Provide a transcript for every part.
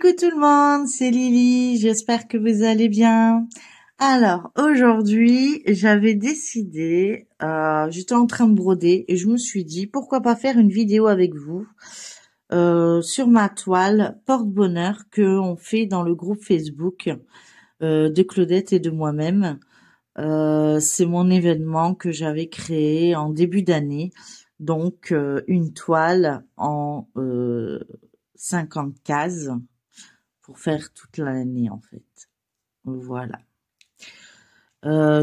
Coucou tout le monde, c'est Lily, j'espère que vous allez bien. Alors, aujourd'hui, j'avais décidé, j'étais en train de broder et je me suis dit, pourquoi pas faire une vidéo avec vous sur ma toile porte-bonheur que on fait dans le groupe Facebook de Claudette et de moi-même. C'est mon événement que j'avais créé en début d'année, donc une toile en 50 cases pour faire toute l'année en fait. Voilà.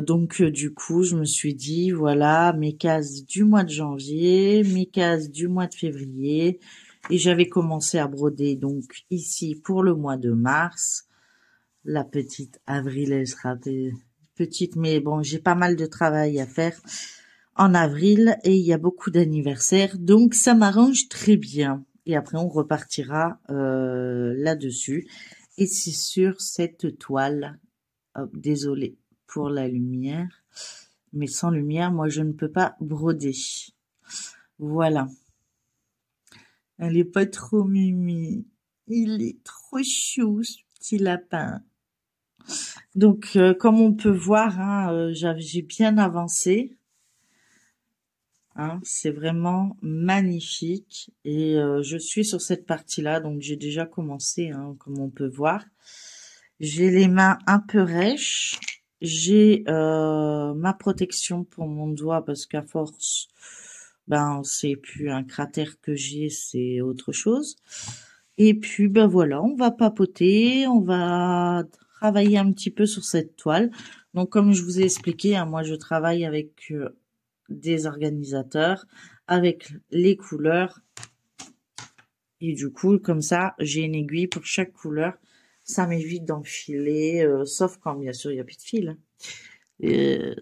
Donc du coup, je me suis dit voilà mes cases du mois de janvier, mes cases du mois de février, et j'avais commencé à broder donc ici pour le mois de mars. La petite avril, elle sera petite, mais bon, j'ai pas mal de travail à faire en avril et il y a beaucoup d'anniversaires, donc ça m'arrange très bien. Et après, on repartira là-dessus. Et c'est sur cette toile, désolée pour la lumière, mais sans lumière, moi, je ne peux pas broder. Voilà. Elle est pas trop mimi. Il est trop chou, ce petit lapin. Donc, comme on peut voir, hein, j'ai bien avancé. Hein, c'est vraiment magnifique et je suis sur cette partie-là, donc j'ai déjà commencé, hein, comme on peut voir. J'ai les mains un peu rêches, j'ai ma protection pour mon doigt parce qu'à force, ben c'est plus un cratère que j'ai, c'est autre chose. Et puis ben voilà, on va papoter, on va travailler un petit peu sur cette toile. Donc comme je vous ai expliqué, hein, moi je travaille avec des organisateurs, avec les couleurs, et du coup comme ça j'ai une aiguille pour chaque couleur. Ça m'évite d'enfiler, sauf quand bien sûr il n'y a plus de fil.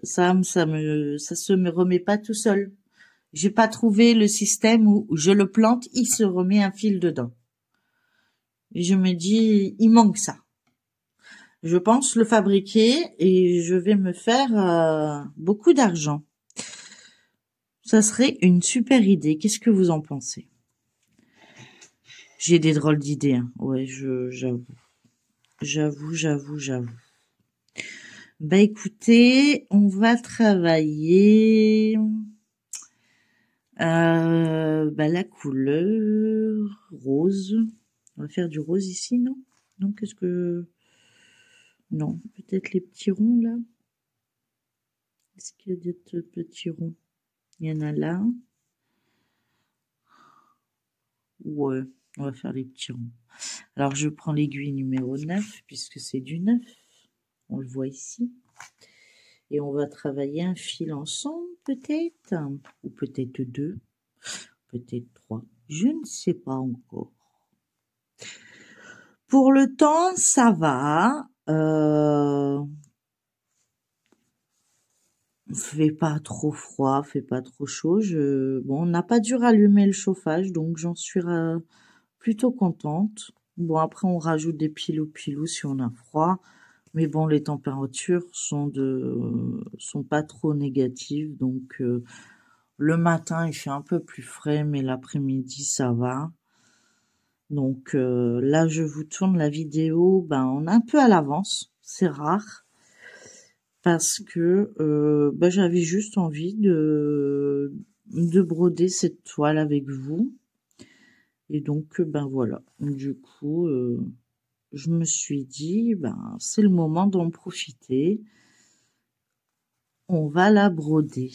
Ça se me remet pas tout seul. J'ai pas trouvé le système où je le plante, il se remet un fil dedans. Et je me dis, il manque ça. Je pense le fabriquer et je vais me faire beaucoup d'argent. Ça serait une super idée. Qu'est-ce que vous en pensez? J'ai des drôles d'idées, hein. Ouais, j'avoue. J'avoue. Bah écoutez, on va travailler la couleur rose. On va faire du rose ici, non? Non, qu'est-ce que... Non, peut-être les petits ronds là. Est-ce qu'il y a d'autres petits ronds? Il y en a là. Ouais, on va faire les petits ronds. Alors je prends l'aiguille numéro 9 puisque c'est du 9. On le voit ici. Et on va travailler un fil ensemble, peut-être. Ou peut-être 2. Peut-être 3. Je ne sais pas encore. Pour le temps, ça va. Fait pas trop froid, fait pas trop chaud. Bon, on n'a pas dû rallumer le chauffage, donc j'en suis plutôt contente. Bon, après, on rajoute des pilous si on a froid. Mais bon, les températures sont pas trop négatives, donc le matin il fait un peu plus frais, mais l'après-midi ça va. Donc là, je vous tourne la vidéo, on est un peu à l'avance, c'est rare, parce que j'avais juste envie de broder cette toile avec vous, et donc voilà. Du coup. Je me suis dit, c'est le moment d'en profiter. On va la broder.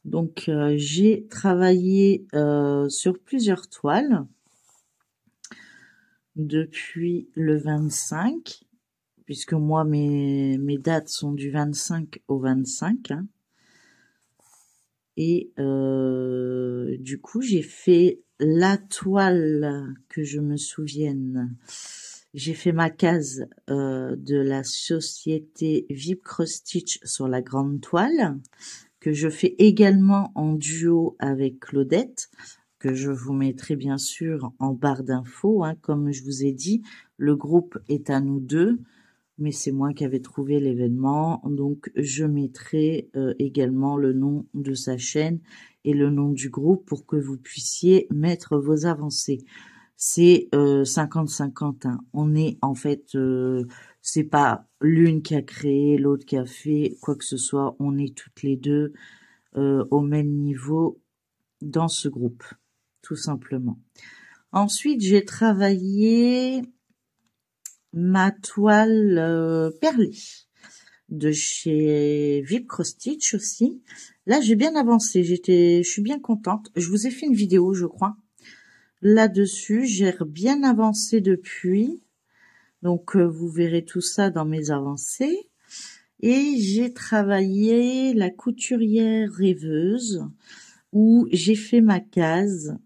Donc, j'ai travaillé sur plusieurs toiles depuis le 25, puisque moi, mes dates sont du 25 au 25. Hein. Et du coup, j'ai fait la toile que je me souvienne. J'ai fait ma case de la société Vip Cross Stitch sur la grande toile, que je fais également en duo avec Claudette, que je vous mettrai bien sûr en barre d'infos. Hein. Comme je vous ai dit, le groupe est à nous deux, mais c'est moi qui avais trouvé l'événement, donc je mettrai également le nom de sa chaîne et le nom du groupe pour que vous puissiez mettre vos avancées. C'est 50-50. Hein. On est en fait, c'est pas l'une qui a créé, l'autre qui a fait quoi que ce soit. On est toutes les deux au même niveau dans ce groupe, tout simplement. Ensuite, j'ai travaillé ma toile perlée de chez Vip Cross Stitch aussi. Là, j'ai bien avancé. Je suis bien contente. Je vous ai fait une vidéo, je crois. Là-dessus, j'ai bien avancé depuis. Donc, vous verrez tout ça dans mes avancées. Et j'ai travaillé la couturière rêveuse où j'ai fait ma case.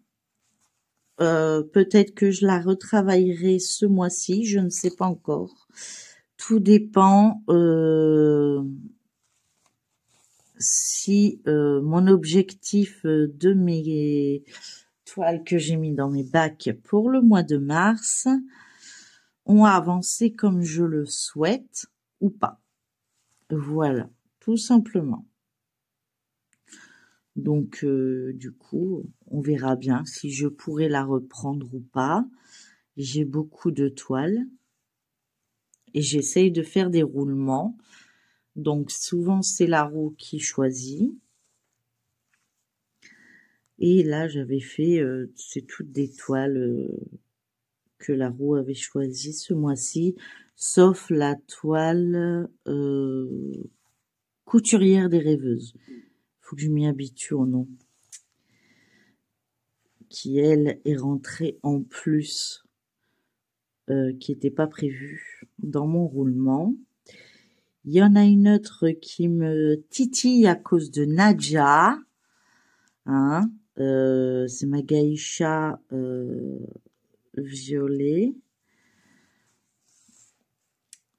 Peut-être que je la retravaillerai ce mois-ci, je ne sais pas encore. Tout dépend si mon objectif de mes toiles que j'ai mis dans mes bacs pour le mois de mars ont avancé comme je le souhaite ou pas. Voilà, tout simplement. Donc, du coup, on verra bien si je pourrai la reprendre ou pas. J'ai beaucoup de toiles et j'essaye de faire des roulements. Donc, souvent, c'est la roue qui choisit. Et là, j'avais fait, c'est toutes des toiles que la roue avait choisies ce mois-ci, sauf la toile couturière des rêveuses. Faut que je m'y habitue au nom. Qui, elle, est rentrée en plus, qui n'était pas prévue dans mon roulement. Il y en a une autre qui me titille à cause de Nadja. Hein, c'est ma Gaïcha violet.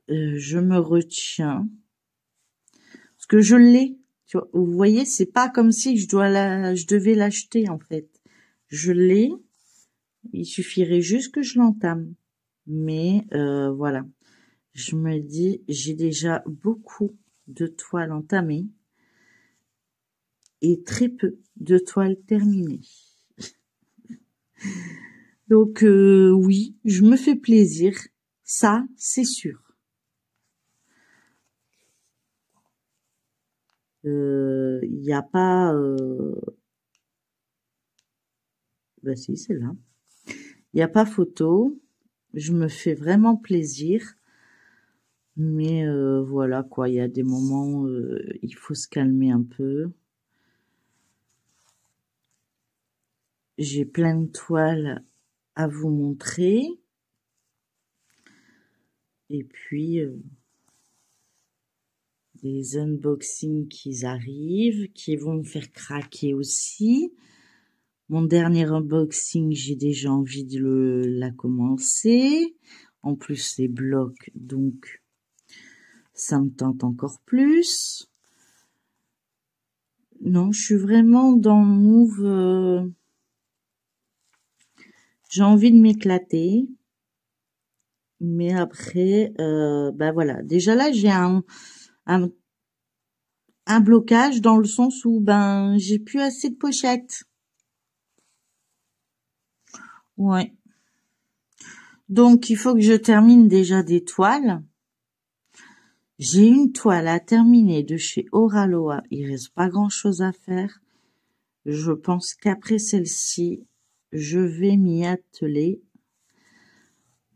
Je me retiens. Parce que je l'ai. Vous voyez, c'est pas comme si je devais l'acheter en fait. Je l'ai. Il suffirait juste que je l'entame. Mais voilà. Je me dis, j'ai déjà beaucoup de toiles entamées et très peu de toiles terminées. Donc oui, je me fais plaisir. Ça, c'est sûr. Il n'y a pas... Bah si, c'est là. Il n'y a pas photo. Je me fais vraiment plaisir. Mais voilà quoi, il y a des moments où il faut se calmer un peu. J'ai plein de toiles à vous montrer. Et puis, des unboxings qui arrivent, qui vont me faire craquer aussi. Mon dernier unboxing, j'ai déjà envie de la commencer. En plus, c'est bloc, donc ça me tente encore plus. Non, je suis vraiment dans le move. J'ai envie de m'éclater. Mais après, bah voilà. Déjà là, j'ai un blocage dans le sens où ben j'ai plus assez de pochettes. Ouais. Donc, il faut que je termine déjà des toiles. J'ai une toile à terminer de chez Oraloa. Il reste pas grand chose à faire. Je pense qu'après celle-ci, je vais m'y atteler.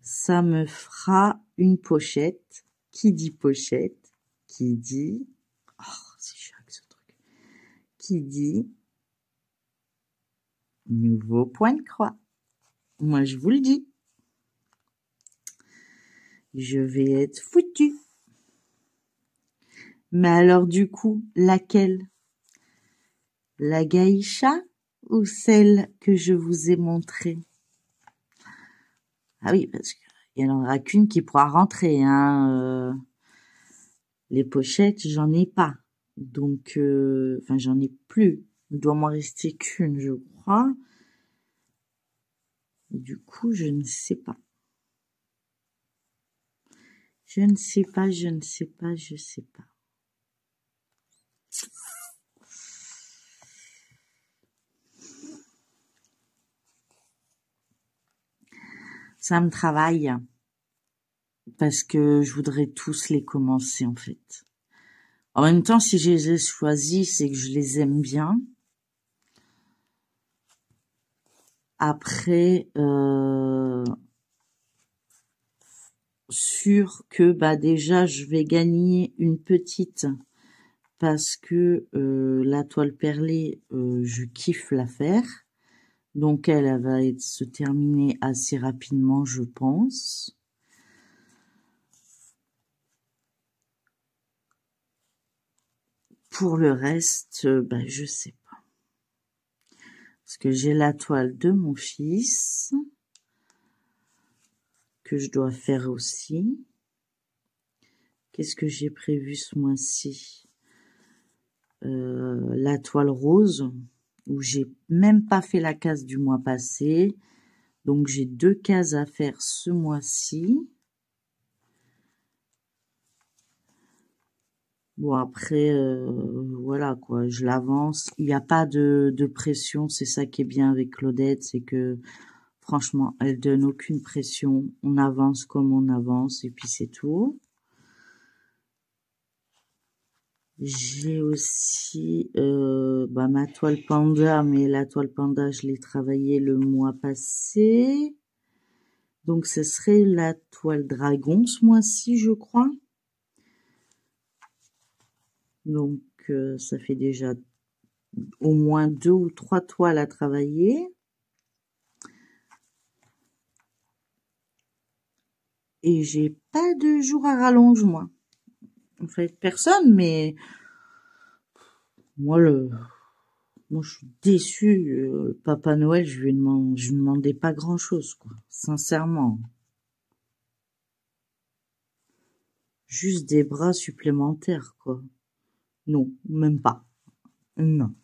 Ça me fera une pochette. Qui dit pochette? Qui dit... Oh, c'est chiant avec ce truc. Qui dit... nouveau point de croix. Moi, je vous le dis. Je vais être foutue. Mais alors, du coup, laquelle? La Gaïcha ou celle que je vous ai montrée? Ah oui, parce qu'il n'y en aura qu'une qui pourra rentrer. Hein. Les pochettes, j'en ai pas. Donc, enfin, j'en ai plus. Il doit m'en rester qu'une, je crois. Et du coup, je ne sais pas. Je ne sais pas, je ne sais pas, je sais pas. Ça me travaille parce que je voudrais tous les commencer en fait. En même temps, si je les ai choisis, c'est que je les aime bien. Après, sûr que bah déjà je vais gagner une petite parce que la toile perlée, je kiffe la faire. Donc elle va se terminer assez rapidement, je pense. Pour le reste, bah je sais pas. Parce que j'ai la toile de mon fils que je dois faire aussi. Qu'est-ce que j'ai prévu ce mois-ci? La toile rose, où j'ai même pas fait la case du mois passé. Donc j'ai 2 cases à faire ce mois-ci. Bon après, voilà quoi, je l'avance. Il n'y a pas de pression, c'est ça qui est bien avec Claudette, c'est que franchement, elle donne aucune pression. On avance comme on avance et puis c'est tout. J'ai aussi ma toile panda, mais la toile panda, je l'ai travaillée le mois passé. Donc ce serait la toile dragon ce mois-ci, je crois. Donc ça fait déjà au moins 2 ou 3 toiles à travailler. Et j'ai pas de jour à rallonge, moi. En fait, personne, mais moi, je suis déçue. Papa Noël, je lui demandais pas grand-chose, quoi. Sincèrement. Juste des bras supplémentaires, quoi. Non, même pas. Non.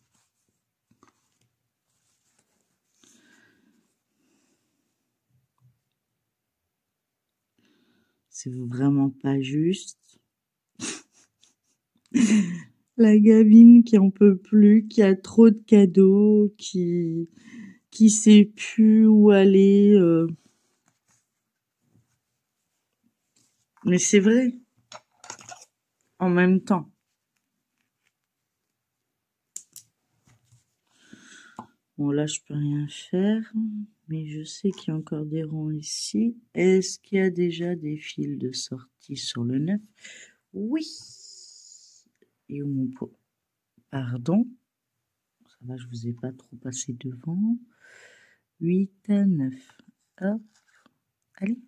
C'est vraiment pas juste. La gamine qui en peut plus, qui a trop de cadeaux, qui sait plus où aller. Mais c'est vrai, en même temps. Bon, là, je peux rien faire, mais je sais qu'il y a encore des ronds ici. Est-ce qu'il y a déjà des fils de sortie sur le 9? Oui. Et où mon pot? Pardon. Ça va, je vous ai pas trop passé devant. 8 à 9. Hop. Allez.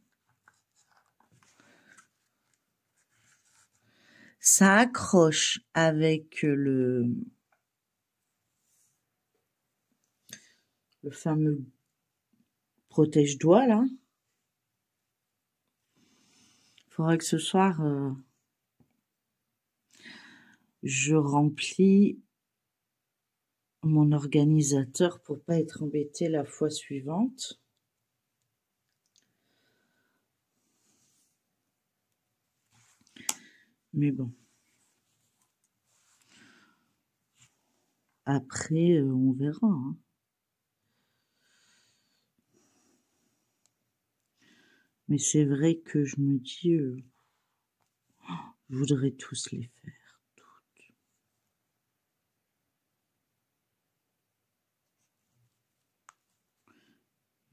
Ça accroche avec le fameux protège-doigt, là. Il faudra que ce soir, je remplis mon organisateur pour pas être embêté la fois suivante. Mais bon. Après, on verra. Hein. Mais c'est vrai que je me dis, je voudrais tous les faire. Toutes.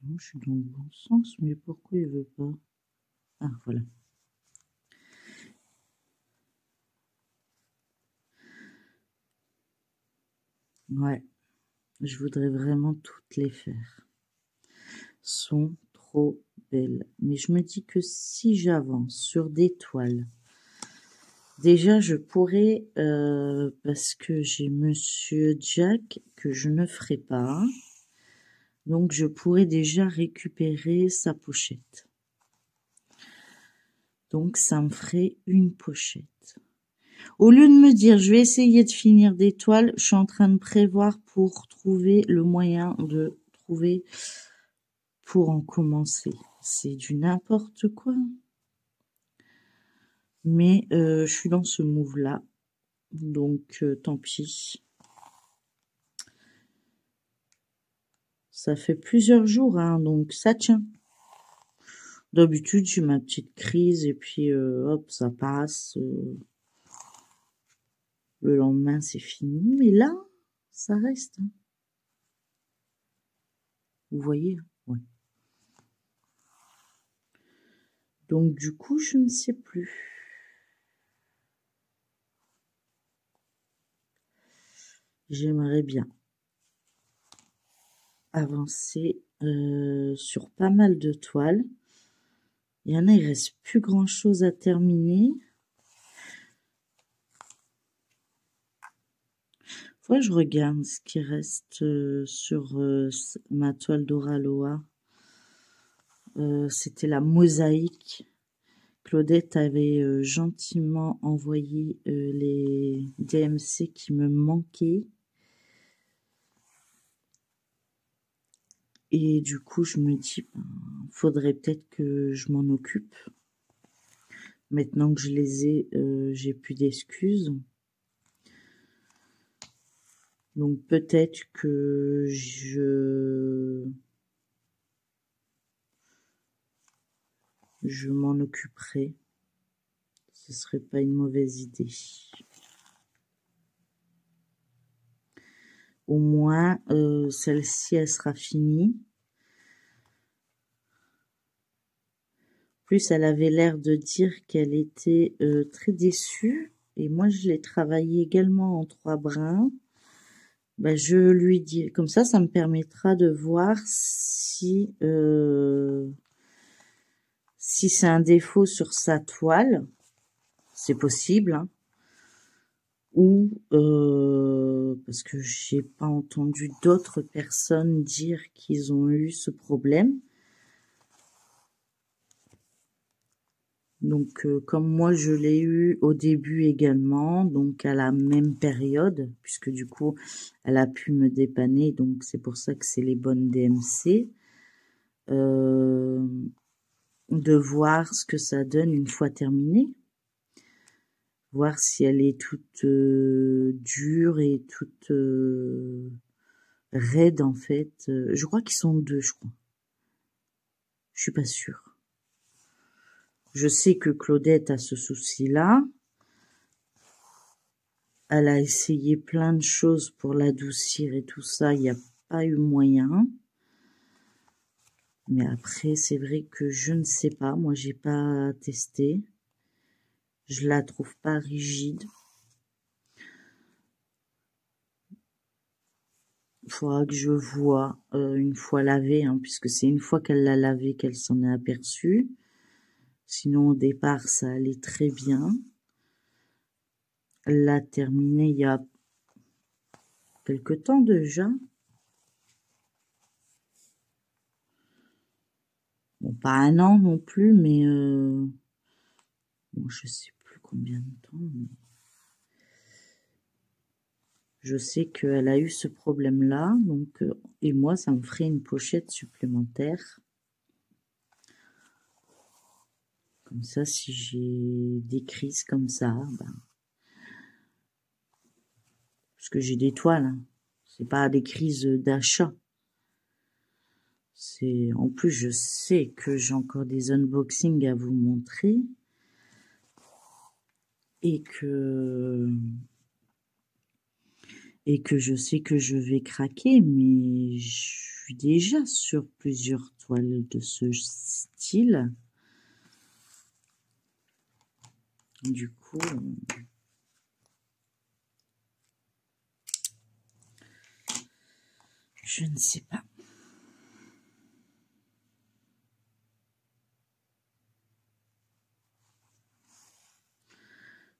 Non, je suis dans le bon sens, mais pourquoi il veut pas? Ah, voilà. Ouais, je voudrais vraiment toutes les faire. Sont trop belles. Mais je me dis que si j'avance sur des toiles, déjà je pourrais, parce que j'ai Monsieur Jack que je ne ferai pas, donc je pourrais déjà récupérer sa pochette. Donc ça me ferait une pochette. Au lieu de me dire, je vais essayer de finir des toiles, je suis en train de prévoir pour trouver le moyen de trouver pour en commencer. C'est du n'importe quoi. Mais je suis dans ce move-là. Donc tant pis. Ça fait plusieurs jours, hein, donc ça tient. D'habitude, j'ai ma petite crise et puis hop, ça passe. Le lendemain, c'est fini. Mais là, ça reste. Hein. Vous voyez? Ouais. Donc, du coup, je ne sais plus. J'aimerais bien avancer sur pas mal de toiles. Il y en a, il reste plus grand chose à terminer. Faut que je regarde ce qui reste sur ma toile d'Oraloa. C'était la mosaïque. Claudette avait gentiment envoyé les DMC qui me manquaient. Et du coup, je me dis, faudrait peut-être que je m'en occupe. Maintenant que je les ai, j'ai plus d'excuses. Donc peut-être que je m'en occuperai. Ce serait pas une mauvaise idée. Au moins, celle-ci, elle sera finie. En plus, elle avait l'air de dire qu'elle était très déçue. Et moi, je l'ai travaillé également en 3 brins. Ben, je lui dis, comme ça me permettra de voir si c'est un défaut sur sa toile, c'est possible, hein, ou parce que j'ai pas entendu d'autres personnes dire qu'ils ont eu ce problème. Donc, comme moi, je l'ai eu au début également, donc à la même période, puisque du coup, elle a pu me dépanner, donc c'est pour ça que c'est les bonnes DMC. De voir ce que ça donne une fois terminée. Voir si elle est toute dure et toute raide, en fait. Je crois qu'ils sont 2, je crois. Je suis pas sûre. Je sais que Claudette a ce souci-là. Elle a essayé plein de choses pour l'adoucir et tout ça. Il n'y a pas eu moyen. Mais après, c'est vrai que je ne sais pas. Moi, j'ai pas testé. Je la trouve pas rigide. Il faudra que je vois une fois lavée, hein, puisque c'est une fois qu'elle l'a lavée qu'elle s'en est aperçue. Sinon, au départ, ça allait très bien. Elle l'a terminée il y a quelque temps déjà. Bon, pas 1 an non plus, mais bon, je sais plus combien de temps. Mais je sais qu'elle a eu ce problème-là, donc et moi, ça me ferait une pochette supplémentaire. Comme ça, si j'ai des crises comme ça, ben, parce que j'ai des toiles, hein. C'est pas des crises d'achat. En plus, je sais que j'ai encore des unboxings à vous montrer. Et que je sais que je vais craquer, mais je suis déjà sur plusieurs toiles de ce style. Du coup, je ne sais pas.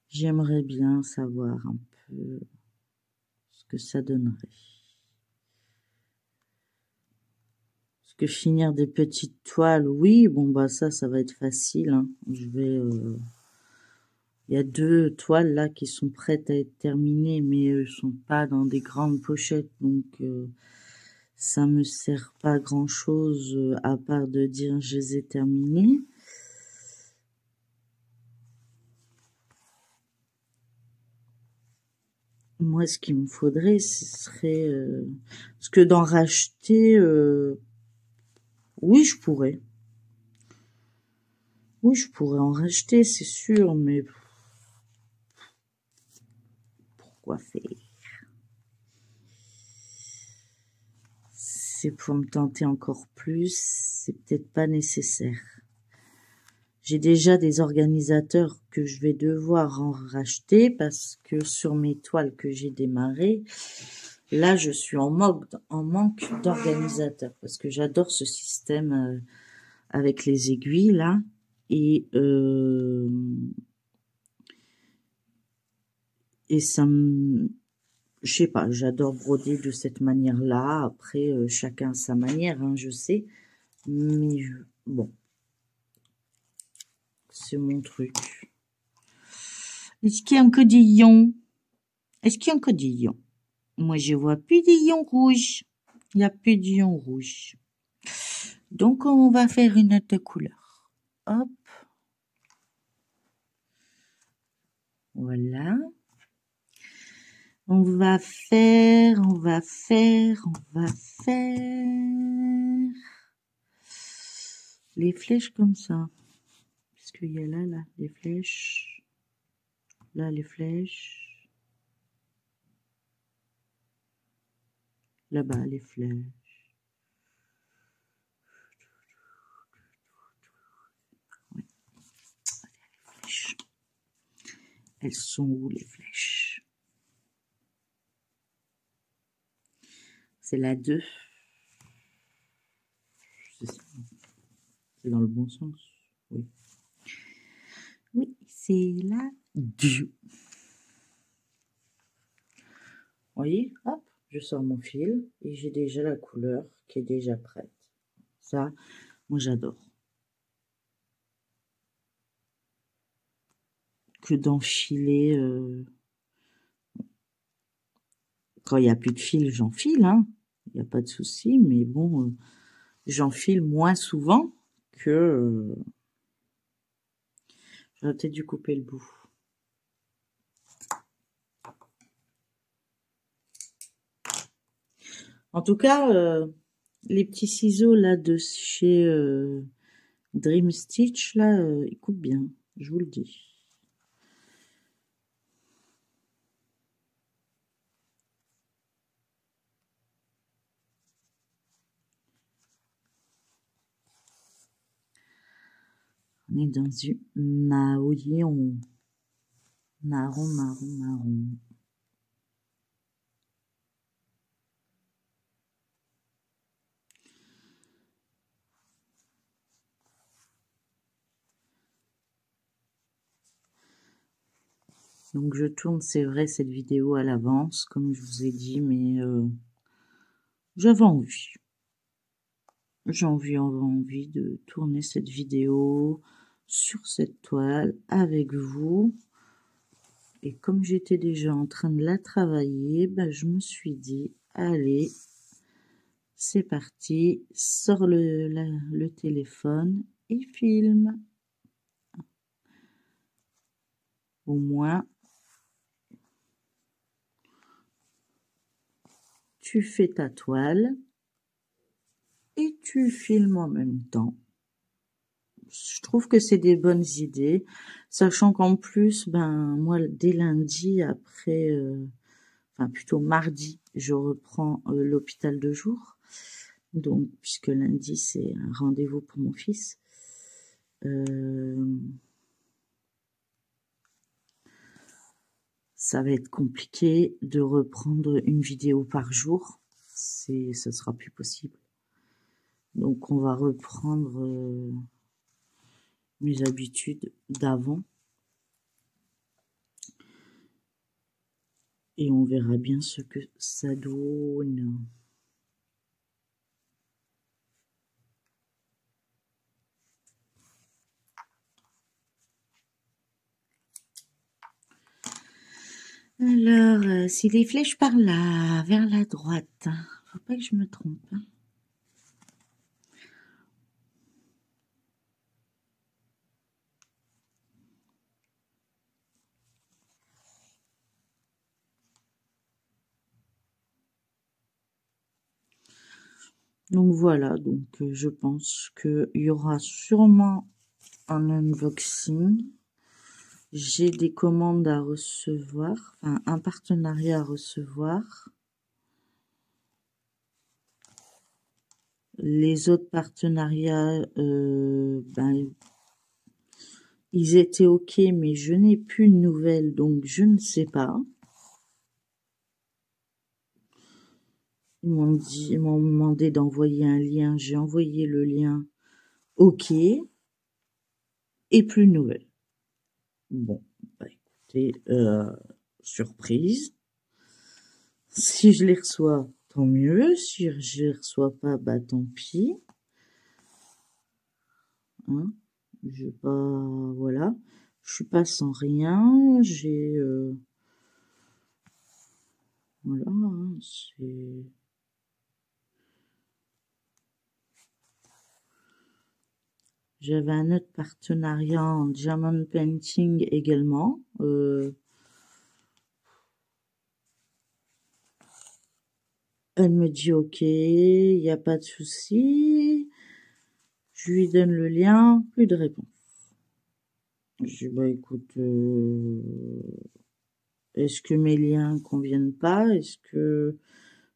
J'aimerais bien savoir un peu ce que ça donnerait. Parce que finir des petites toiles, oui, bon bah ça va être facile. Hein. Je vais... Il y a 2 toiles là qui sont prêtes à être terminées, mais elles sont pas dans des grandes pochettes, donc ça me sert pas à grand chose à part de dire je les ai terminées. Moi, ce qu'il me faudrait, ce serait... parce que d'en racheter... oui, je pourrais. Oui, je pourrais en racheter, c'est sûr, mais pourquoi faire? C'est pour me tenter encore plus, c'est peut-être pas nécessaire. J'ai déjà des organisateurs que je vais devoir en racheter parce que sur mes toiles que j'ai démarrées, là, je suis en manque d'organisateurs parce que j'adore ce système avec les aiguilles là et ça me, je sais pas, j'adore broder de cette manière-là. Après, chacun a sa manière, hein, je sais, mais bon, c'est mon truc. Est-ce qu'il y a un codillon? Est-ce qu'il y a un codillon? Moi, je vois plus d'illon rouge. Il n'y a plus d'illon rouge. Donc, on va faire une autre couleur. Hop. Voilà. On va faire les flèches comme ça. Parce qu'il y a là, les flèches. Là, les flèches. Là-bas, les flèches. Ouais. Les flèches. Elles sont où, les flèches? C'est la 2. C'est dans le bon sens. Oui. Oui, c'est la 2. Vous voyez, hop, je sors mon fil et j'ai déjà la couleur qui est déjà prête. Ça, moi j'adore. Que d'enfiler. Quand il n'y a plus de fil, j'enfile, hein. Il n'y a pas de souci, mais bon, j'enfile moins souvent que... J'aurais peut-être dû couper le bout. En tout cas, les petits ciseaux là de chez Dream Stitch, là, ils coupent bien, je vous le dis. On est dans du marron. Marron. Donc je tourne, c'est vrai, cette vidéo à l'avance, comme je vous ai dit, mais j'avais envie. J'avais envie de tourner cette vidéo sur cette toile avec vous. Et comme j'étais déjà en train de la travailler, ben, je me suis dit, allez, c'est parti, sors le téléphone et filme. Au moins, tu fais ta toile et tu filmes en même temps. Je trouve que c'est des bonnes idées, sachant qu'en plus, ben moi, dès lundi, après, enfin plutôt mardi, je reprends l'hôpital de jour. Donc, puisque lundi, c'est un rendez-vous pour mon fils. Ça va être compliqué de reprendre une vidéo par jour. Ça sera plus possible. Donc, on va reprendre mes habitudes d'avant. Et on verra bien ce que ça donne. Alors, si les flèches par là, vers la droite, hein, faut pas que je me trompe. Hein. Donc voilà, donc je pense qu'il y aura sûrement en unboxing. J'ai des commandes à recevoir, enfin un partenariat à recevoir. Les autres partenariats, ben, ils étaient OK, mais je n'ai plus de nouvelles, donc je ne sais pas. Ils m'ont demandé d'envoyer un lien. J'ai envoyé le lien. OK. Et plus de nouvelles. Bon, bah écoutez, surprise. Si je les reçois, tant mieux. Si je les reçois pas, bah tant pis. Hein, je pas, voilà. Je suis pas sans rien. J'ai, voilà, hein, c'est. J'avais un autre partenariat en diamond painting également. Elle me dit OK, il n'y a pas de souci. Je lui donne le lien, plus de réponse. Je dis bah écoute, est-ce que mes liens conviennent pas? Est-ce que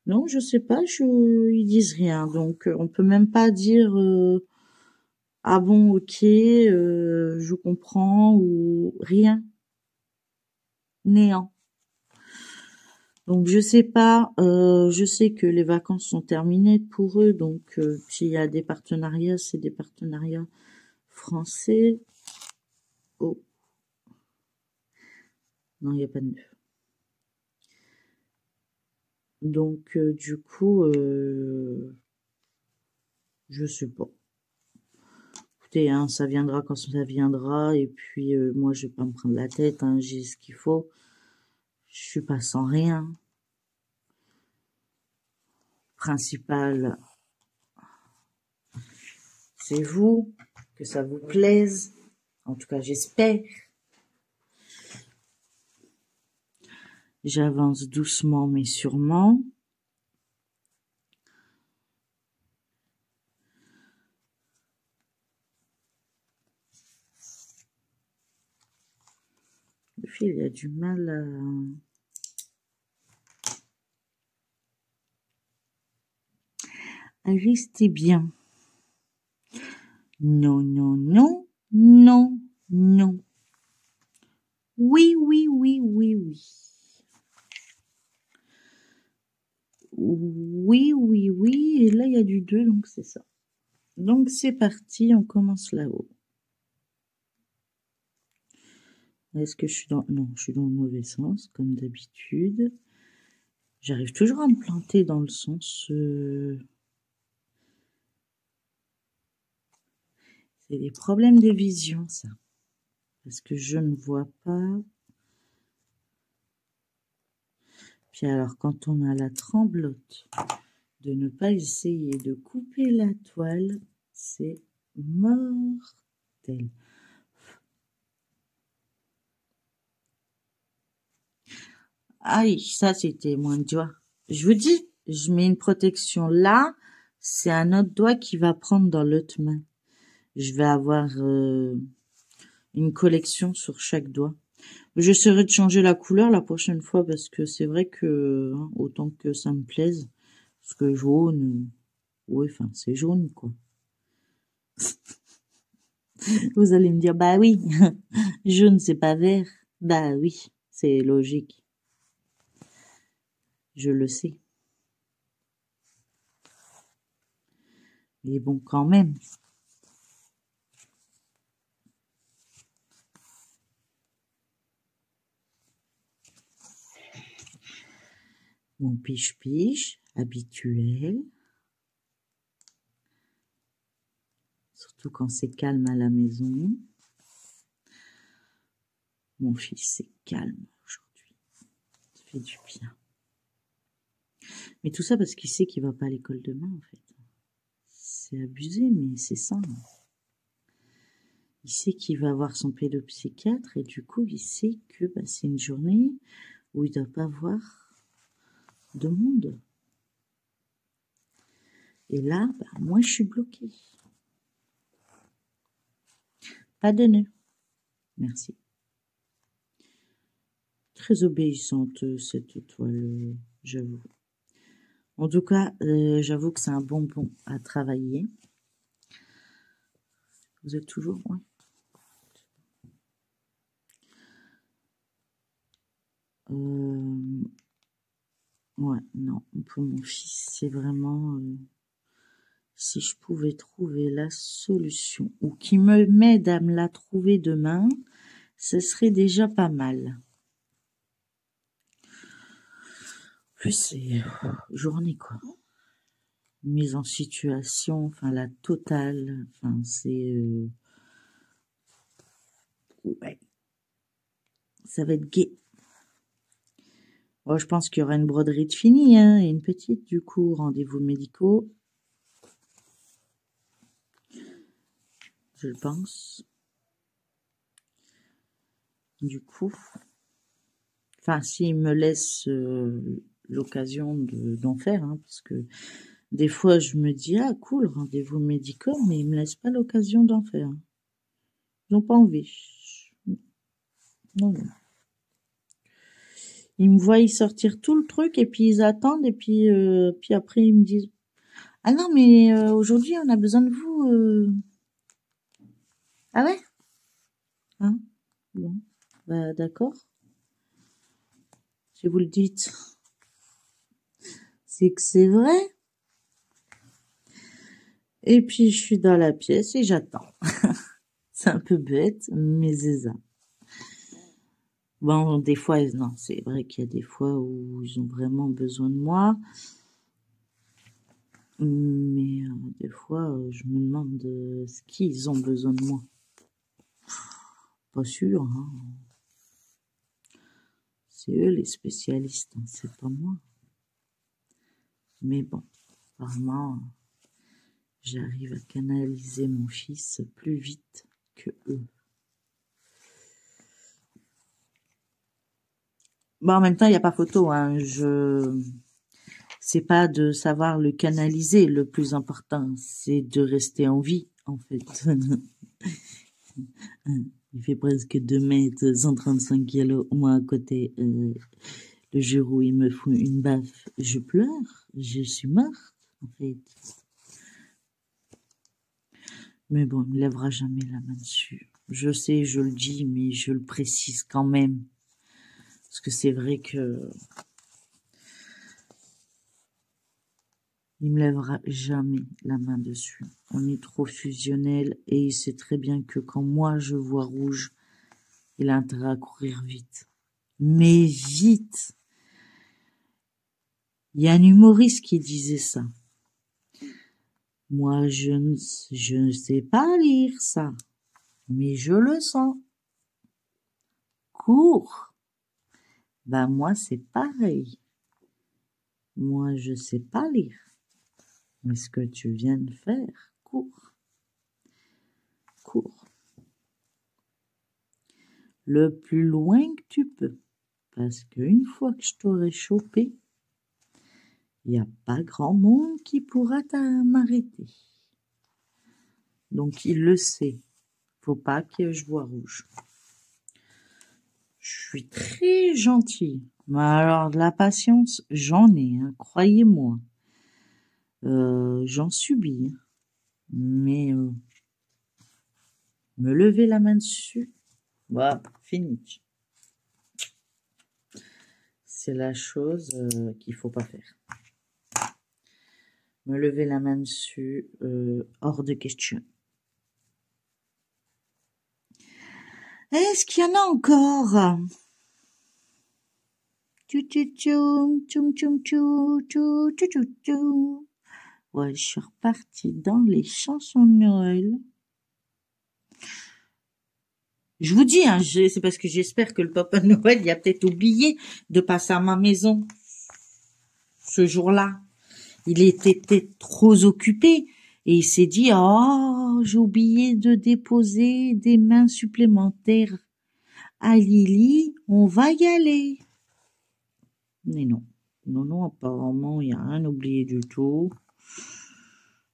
non, je sais pas. Ils disent rien, donc on peut même pas dire ah bon, OK, je comprends ou rien, néant. Donc je sais pas, je sais que les vacances sont terminées pour eux, donc s'il y a des partenariats, c'est des partenariats français. Oh, non, il n'y a pas de neuf. Donc du coup, je sais pas. Écoutez, hein, ça viendra quand ça viendra, et puis moi je vais pas me prendre la tête, hein, j'ai ce qu'il faut. Je suis pas sans rien. Principal, c'est vous, que ça vous plaise. En tout cas, j'espère. J'avance doucement mais sûrement. Le fil, il a du mal à rester bien. Non, non, non, non, non. Oui, oui, oui, oui, oui. Oui, oui, oui. Et là, il y a du 2, donc c'est ça. Donc, c'est parti. On commence là-haut. Est-ce que je suis dans... Non, je suis dans le mauvais sens, comme d'habitude. J'arrive toujours à me planter dans le sens... C'est des problèmes de vision, ça. Parce que je ne vois pas... Puis alors, quand on a la tremblote, de ne pas essayer de couper la toile, c'est mortel. Aïe, ça c'était moins de doigt. Je vous dis, je mets une protection là, c'est un autre doigt qui va prendre dans l'autre main. Je vais avoir une collection sur chaque doigt. J'essaierai de changer la couleur la prochaine fois parce que c'est vrai que hein, autant que ça me plaise, parce que jaune, oui, enfin c'est jaune quoi. Vous allez me dire bah oui, jaune c'est pas vert. Bah oui, c'est logique. Je le sais. Mais bon, quand même. Mon piche-piche habituel. Surtout quand c'est calme à la maison. Mon fils est calme aujourd'hui. Ça fait du bien. Mais tout ça parce qu'il sait qu'il va pas à l'école demain, en fait. C'est abusé, mais c'est ça. Il sait qu'il va voir son pédopsychiatre et du coup, il sait que bah, c'est une journée où il doit pas voir de monde. Et là, bah, moi, je suis bloquée. Pas de nœud. Merci. Très obéissante, cette étoile, j'avoue. En tout cas, j'avoue que c'est un bonbon à travailler. Vous êtes toujours, ouais. Ouais, non, pour mon fils, c'est vraiment... si je pouvais trouver la solution, ou qui me m'aide à me la trouver demain, ce serait déjà pas mal. Plus c'est journée, quoi. Mise en situation, enfin la totale, enfin c'est... ouais, ça va être gai. Bon, je pense qu'il y aura une broderie de fini, hein, et une petite, du coup, rendez-vous médicaux. Je pense. Du coup, enfin, s'il me laisse l'occasion d'en faire, hein, parce que des fois, je me dis, ah, cool, rendez-vous médicaux, mais ils me laissent pas l'occasion d'en faire. Ils n'ont pas envie. Non, non. Ils me voient y sortir tout le truc, et puis ils attendent, et puis après, ils me disent, ah non, mais aujourd'hui, on a besoin de vous. Ah ouais? Hein? Bon, bah d'accord. Si vous le dites, c'est que c'est vrai. Et puis, je suis dans la pièce et j'attends. C'est un peu bête, mais c'est ça. Bon, des fois, non, c'est vrai qu'il y a des fois où ils ont vraiment besoin de moi. Mais des fois, je me demande ce qu'ils ont besoin de moi. Pas sûr, hein. C'est eux les spécialistes, hein, c'est pas moi. Mais bon, apparemment, j'arrive à canaliser mon fils plus vite que eux. Bon, en même temps, il n'y a pas photo, hein. C'est pas de savoir le canaliser, le plus important, c'est de rester en vie, en fait. Il fait presque 2 mètres, 135 kilos, moi à côté, le jour où il me fout une baffe, je pleure, je suis morte, en fait. Mais bon, il ne lèvera jamais la main dessus. Je sais, je le dis, mais je le précise quand même. Parce que c'est vrai que il me lèvera jamais la main dessus. On est trop fusionnel et il sait très bien que quand moi je vois rouge, il a intérêt à courir vite. Mais vite! Il y a un humoriste qui disait ça. Moi, je ne sais pas lire ça, mais je le sens. Cours! Ben moi, c'est pareil. Moi, je sais pas lire. Mais ce que tu viens de faire, cours. Cours. Le plus loin que tu peux. Parce qu'une fois que je t'aurai chopé, il n'y a pas grand monde qui pourra m'arrêter. Donc, il le sait. Faut pas que je vois rouge. Je suis très gentille. Mais alors, de la patience, j'en ai, hein, croyez-moi. J'en subis. Mais me lever la main dessus, voilà, fini. C'est la chose qu'il faut pas faire. Me lever la main dessus, hors de question. Est-ce qu'il y en a encore? Ouais, je suis repartie dans les chansons de Noël. Je vous dis, hein, c'est parce que j'espère que le Papa Noël, il a peut-être oublié de passer à ma maison ce jour-là. Il était peut-être trop occupé et il s'est dit, oh, j'ai oublié de déposer des mains supplémentaires à Lily, on va y aller. Mais non, non, apparemment, il n'y a rien oublié du tout.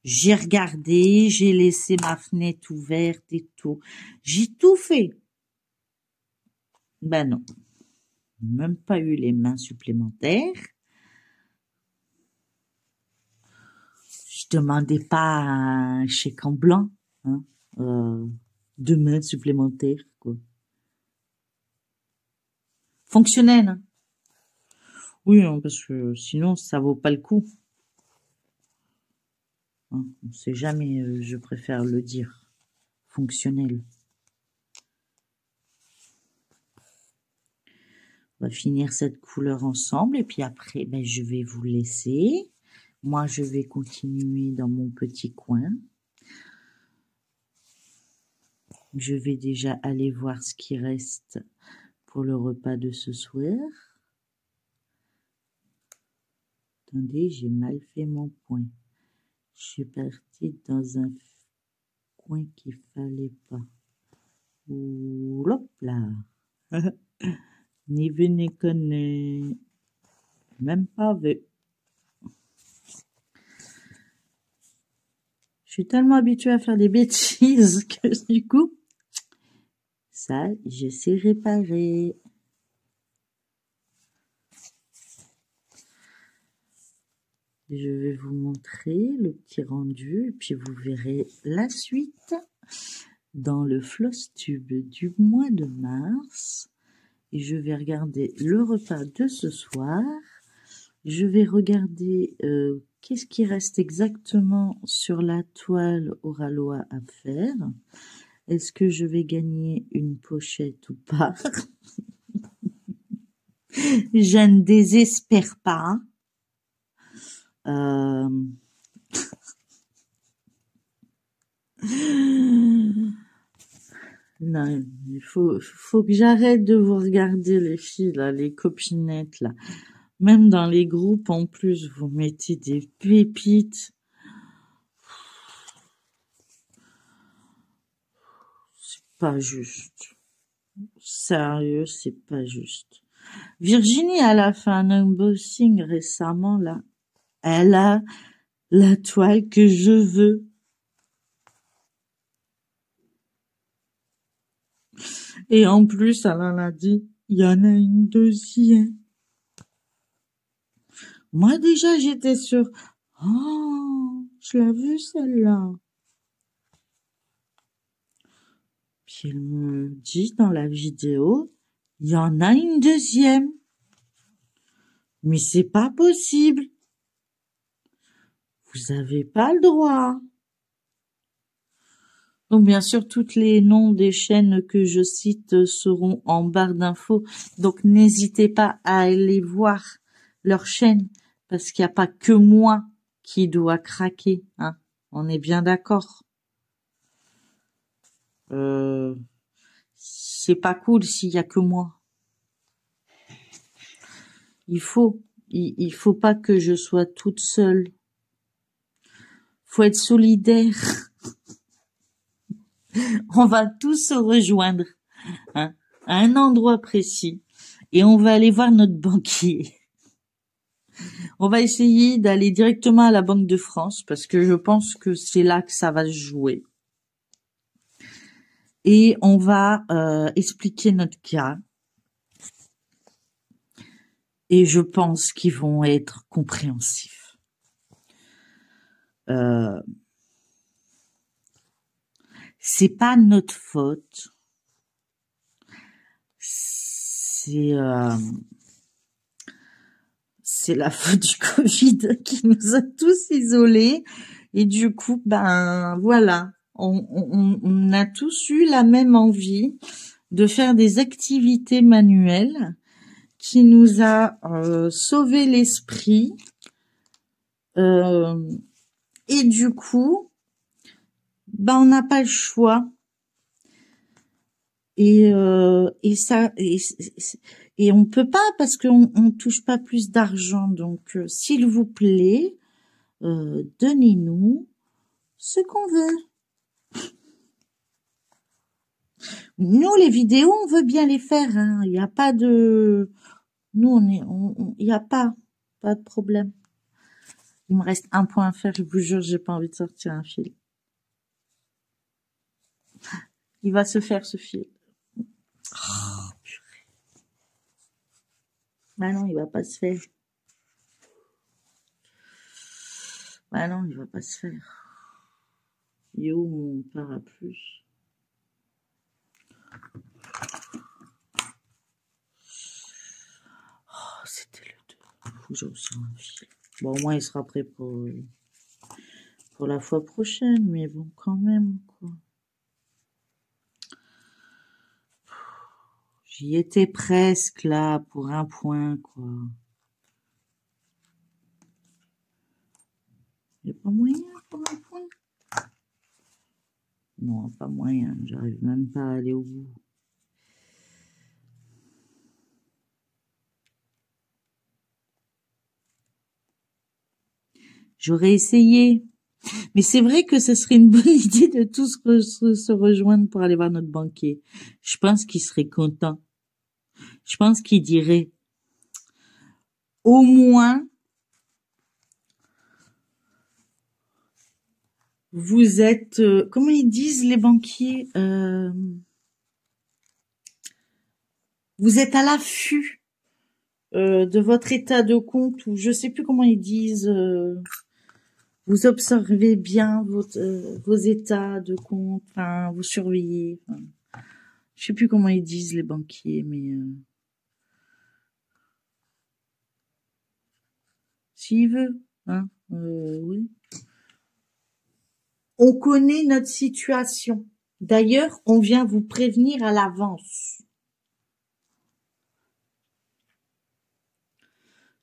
J'ai regardé, j'ai laissé ma fenêtre ouverte et tout. J'ai tout fait. Ben non. Même pas eu les mains supplémentaires. Je demandais pas un chèque en blanc, hein, 2 mains supplémentaires, quoi. Fonctionnel, hein. Oui, hein, parce que sinon, ça vaut pas le coup. Hein. On sait jamais, je préfère le dire. Fonctionnel. On va finir cette couleur ensemble et puis après, ben, je vais vous laisser. Moi, je vais continuer dans mon petit coin. Je vais déjà aller voir ce qui reste pour le repas de ce soir. Attendez, j'ai mal fait mon point. Je suis partie dans un coin qu'il fallait pas. Ouh, hop là. Ni vu ni connu. Même pas vu. Je suis tellement habituée à faire des bêtises que du coup, ça, je sais réparer. Je vais vous montrer le petit rendu et puis vous verrez la suite dans le Flosstube du mois de mars. Et je vais regarder le repas de ce soir. Je vais regarder qu'est-ce qui reste exactement sur la toile Oralois à faire. Est-ce que je vais gagner une pochette ou pas? Je ne désespère pas. Non, il faut que j'arrête de vous regarder les filles là, les copinettes là. Même dans les groupes en plus, vous mettez des pépites. C'est pas juste. Sérieux, c'est pas juste. Virginie, elle a fait un unboxing récemment là. Elle a la toile que je veux. Et en plus, elle en a dit, il y en a une deuxième. Moi déjà, j'étais sûre. Oh, je l'ai vue celle-là. Puis elle me dit dans la vidéo, il y en a une deuxième. Mais c'est pas possible. Vous avez pas le droit. Donc bien sûr, tous les noms des chaînes que je cite seront en barre d'infos. Donc n'hésitez pas à aller voir leur chaîne parce qu'il n'y a pas que moi qui dois craquer. Hein. On est bien d'accord. C'est pas cool s'il y a que moi. Il faut pas que je sois toute seule. Faut être solidaire. On va tous se rejoindre, hein, à un endroit précis et on va aller voir notre banquier. On va essayer d'aller directement à la Banque de France parce que je pense que c'est là que ça va se jouer. Et on va expliquer notre cas. Et je pense qu'ils vont être compréhensifs. C'est pas notre faute. C'est la faute du Covid qui nous a tous isolés. Et du coup, ben voilà, on a tous eu la même envie de faire des activités manuelles qui nous a sauvé l'esprit. Et du coup, ben on n'a pas le choix. Et on peut pas parce qu'on touche pas plus d'argent. Donc, s'il vous plaît, donnez-nous ce qu'on veut. Nous, les vidéos, on veut bien les faire. Hein. Il n'y a pas de... Nous, il n'y a pas de problème. Il me reste un point à faire, je vous jure, j'ai pas envie de sortir un fil. Il va se faire ce fil. Oh, purée. Bah non, il va pas se faire. Bah non, il va pas se faire. Il est où mon parapluie? Oh, c'était le 2. Faut que je ressors un fil. Bon, au moins, il sera prêt pour la fois prochaine, mais bon, quand même, quoi. J'y étais presque, là, pour un point, quoi. Il n'y a pas moyen pour un point? Non, pas moyen. J'arrive même pas à aller au bout. J'aurais essayé. Mais c'est vrai que ce serait une bonne idée de tous se rejoindre pour aller voir notre banquier. Je pense qu'il serait content. Je pense qu'il dirait au moins vous êtes comment ils disent les banquiers, vous êtes à l'affût de votre état de compte, ou je sais plus comment ils disent, vous observez bien vos états de compte, enfin vous surveillez, enfin, je sais plus comment ils disent les banquiers, mais s'il veut, hein, oui. On connaît notre situation. D'ailleurs, on vient vous prévenir à l'avance.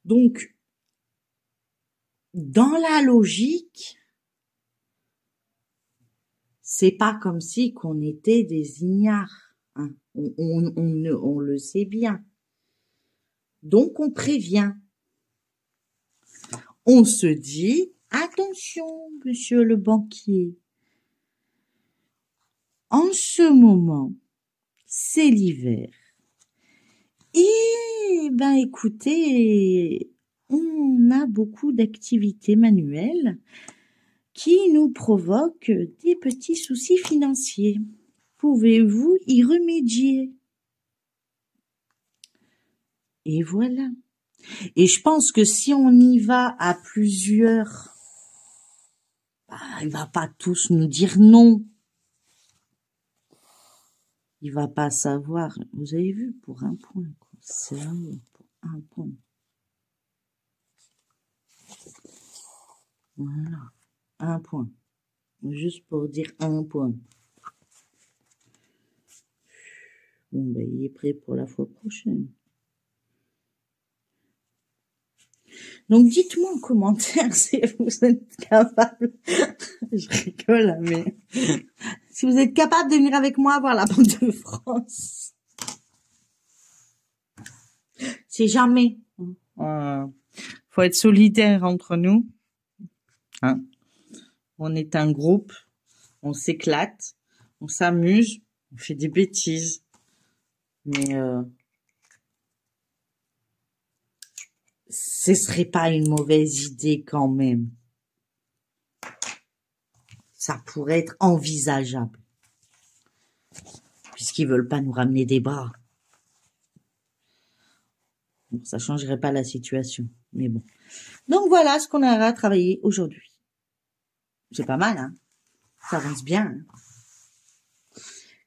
Donc, dans la logique, c'est pas comme si qu'on était des ignares, hein. On le sait bien. Donc, on prévient. On se dit, attention, monsieur le banquier. En ce moment, c'est l'hiver. Et, ben, écoutez, on a beaucoup d'activités manuelles qui nous provoquent des petits soucis financiers. Pouvez-vous y remédier? Et voilà. Et je pense que si on y va à plusieurs, bah, il va pas tous nous dire non. Il va pas savoir. Vous avez vu, pour un point, quoi. C'est vraiment pour un point. Voilà. Un point. Juste pour dire un point. Bon, ben, il est prêt pour la fois prochaine. Donc, dites-moi en commentaire si vous êtes capable. Je rigole, mais si vous êtes capable de venir avec moi voir la Banque de France. C'est jamais. Faut être solidaire entre nous. Hein? On est un groupe. On s'éclate. On s'amuse. On fait des bêtises. Mais ce serait pas une mauvaise idée quand même. Ça pourrait être envisageable. Puisqu'ils veulent pas nous ramener des bras. Bon, ça changerait pas la situation. Mais bon. Donc voilà ce qu'on aura travaillé aujourd'hui. C'est pas mal, hein. Ça avance bien. Hein.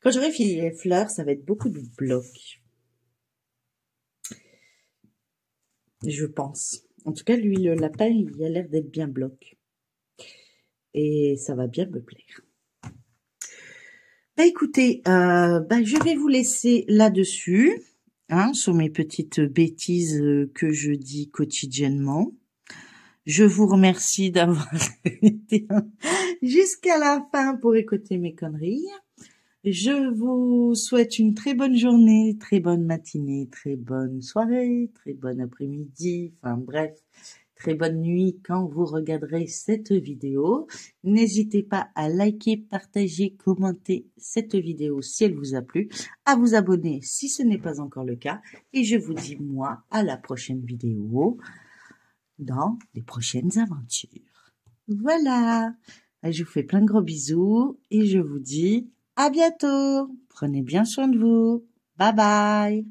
Quand j'aurai fini les fleurs, ça va être beaucoup de blocs. Je pense. En tout cas, lui, le lapin, il a l'air d'être bien bloc. Et ça va bien me plaire. Bah écoutez, je vais vous laisser là-dessus, hein, sur mes petites bêtises que je dis quotidiennement. Je vous remercie d'avoir été jusqu'à la fin pour écouter mes conneries. Je vous souhaite une très bonne journée, très bonne matinée, très bonne soirée, très bon après-midi, enfin bref, très bonne nuit quand vous regarderez cette vidéo. N'hésitez pas à liker, partager, commenter cette vidéo si elle vous a plu, à vous abonner si ce n'est pas encore le cas. Et je vous dis moi à la prochaine vidéo. dans les prochaines aventures. Voilà. Je vous fais plein de gros bisous et je vous dis à bientôt. Prenez bien soin de vous. Bye bye.